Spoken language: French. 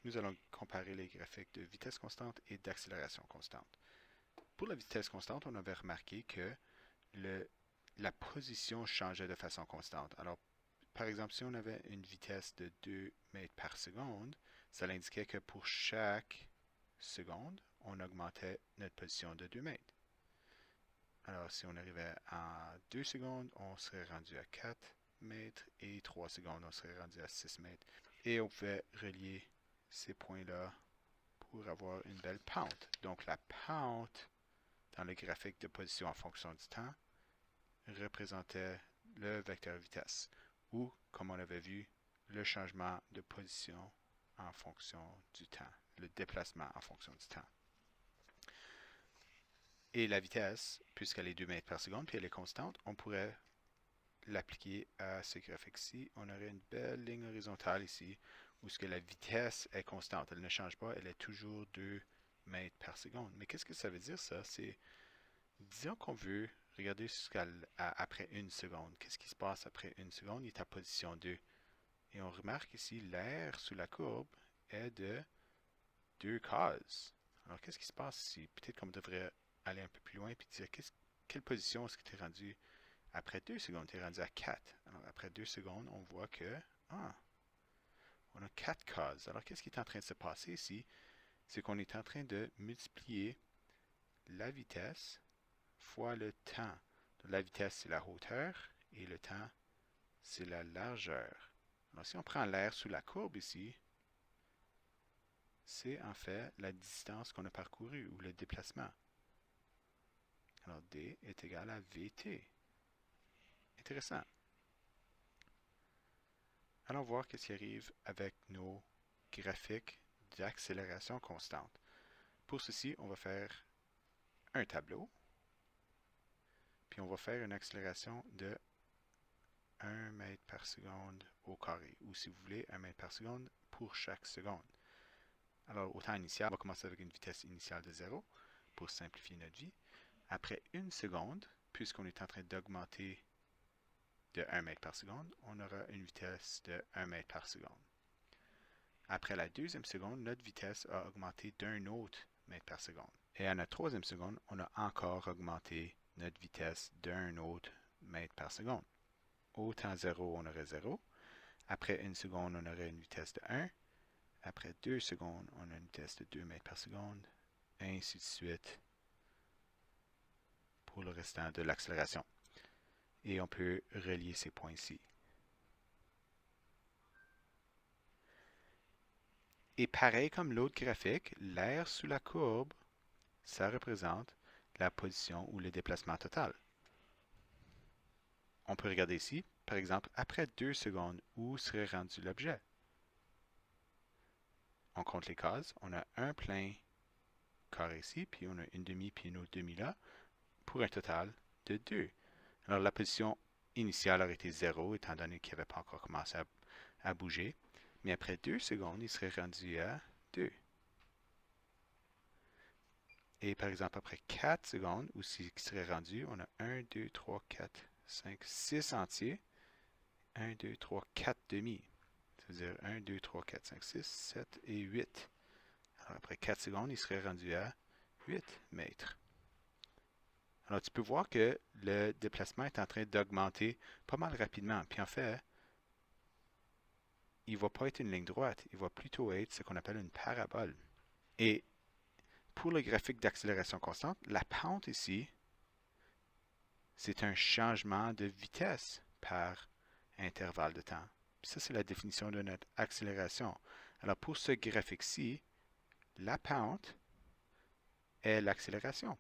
nous allons comparer les graphiques de vitesse constante et d'accélération constante. Pour la vitesse constante, on avait remarqué que la position changeait de façon constante. Alors, par exemple, si on avait une vitesse de 2 mètres par seconde, ça indiquait que pour chaque seconde, on augmentait notre position de 2 mètres. Alors, si on arrivait à 2 secondes, on serait rendu à 4 mètres et 3 secondes, on serait rendu à 6 mètres. Et on pouvait relier ces points-là pour avoir une belle pente. Donc, la pente dans le graphique de position en fonction du temps représentait le vecteur vitesse, ou, comme on avait vu, le changement de position en fonction du temps, le déplacement en fonction du temps. Et la vitesse, puisqu'elle est 2 mètres par seconde, puis elle est constante, on pourrait l'appliquer à ce graphique-ci. On aurait une belle ligne horizontale ici, où ce que la vitesse est constante. Elle ne change pas, elle est toujours 2 mètres par seconde. Mais qu'est-ce que ça veut dire, ça? C'est, disons qu'on veut regarder après une seconde. Qu'est-ce qui se passe après une seconde? Il est à position 2. Et on remarque ici, l'air sous la courbe est de 2 cases. Alors, qu'est-ce qui se passe ici? Peut-être qu'on devrait aller un peu plus loin et dire quelle position est-ce que tu es rendu après 2 secondes? Tu es rendu à 4. Alors, après 2 secondes, on voit que on a 4 cases. Alors, qu'est-ce qui est en train de se passer ici? C'est qu'on est en train de multiplier la vitesse fois le temps. Donc, la vitesse, c'est la hauteur et le temps, c'est la largeur. Alors, si on prend l'air sous la courbe ici, c'est en fait la distance qu'on a parcourue ou le déplacement. Alors, D est égal à VT. Intéressant. Allons voir ce qui arrive avec nos graphiques d'accélération constante. Pour ceci, on va faire un tableau, puis on va faire une accélération de 1 mètre par seconde au carré, ou si vous voulez, 1 mètre par seconde pour chaque seconde. Alors, au temps initial, on va commencer avec une vitesse initiale de 0 pour simplifier notre vie. Après une seconde, puisqu'on est en train d'augmenter de 1 mètre par seconde, on aura une vitesse de 1 mètre par seconde. Après la deuxième seconde, notre vitesse a augmenté d'un autre mètre par seconde. Et à la troisième seconde, on a encore augmenté notre vitesse d'un autre mètre par seconde. Au temps 0, on aurait 0. Après une seconde, on aurait une vitesse de 1. Après 2 secondes, on a une vitesse de 2 mètres par seconde. Et ainsi de suite pour le restant de l'accélération. Et on peut relier ces points-ci. Et pareil comme l'autre graphique, l'air sous la courbe, ça représente la position ou le déplacement total. On peut regarder ici, par exemple, après 2 secondes, où serait rendu l'objet? On compte les cases, on a un plein carré ici, puis on a une demi, puis une autre demi là, pour un total de 2. Alors la position initiale aurait été 0, étant donné qu'il n'avait pas encore commencé à bouger. Mais après 2 secondes, il serait rendu à 2. Et par exemple, après 4 secondes, où il serait rendu, on a 1, 2, 3, 4, 5, 6 entiers. 1, 2, 3, 4 demi. Ça veut dire 1, 2, 3, 4, 5, 6, 7 et 8. Alors après 4 secondes, il serait rendu à 8 mètres. Alors tu peux voir que le déplacement est en train d'augmenter pas mal rapidement. Puis en fait, il ne va pas être une ligne droite, il va plutôt être ce qu'on appelle une parabole. Et pour le graphique d'accélération constante, la pente ici, c'est un changement de vitesse par intervalle de temps. Puis ça, c'est la définition de notre accélération. Alors pour ce graphique-ci, la pente est l'accélération.